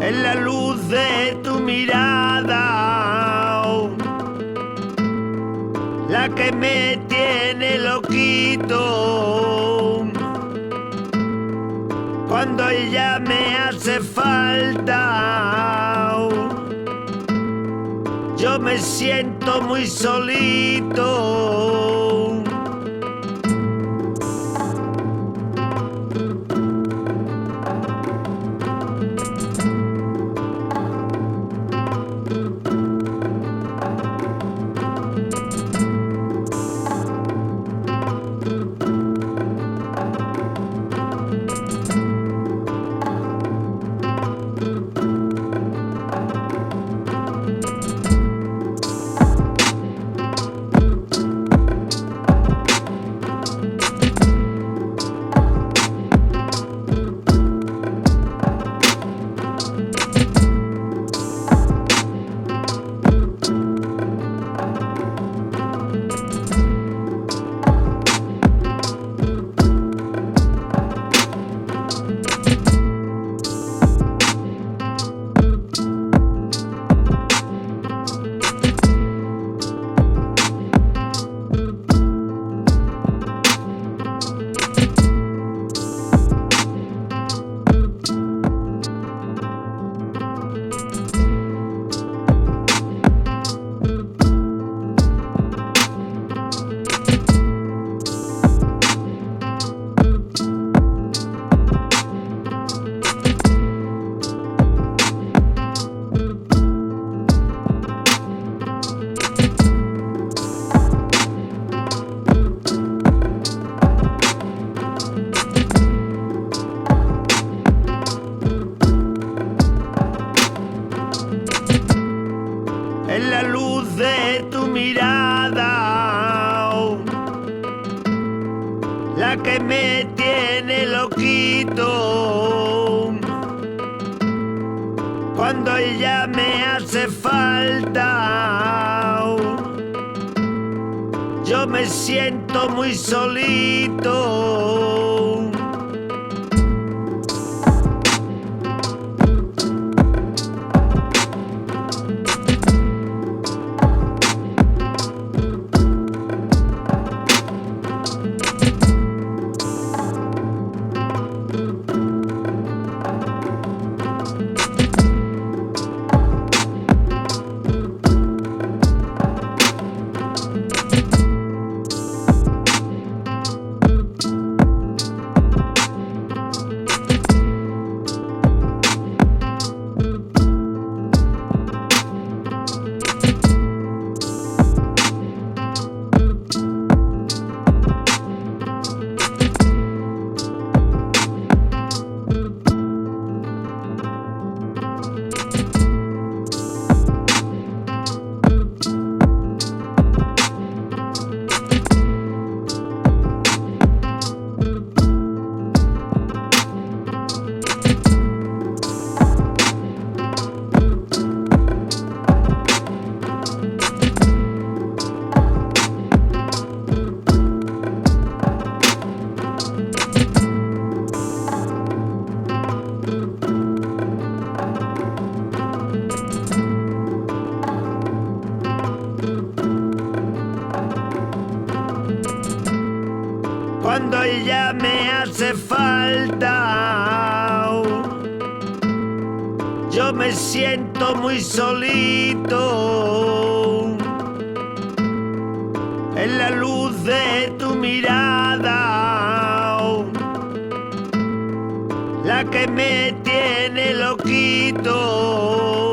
en la luz de tu mirada, la que me tiene loquito. Cuando ella me hace falta, yo me siento muy solito. En la luz de tu mirada, la que me tiene loquito. Cuando ella me hace falta, yo me siento muy solito. Cuando ella me hace falta, yo me siento muy solito. En la luz de tu mirada, la que me tiene loquito.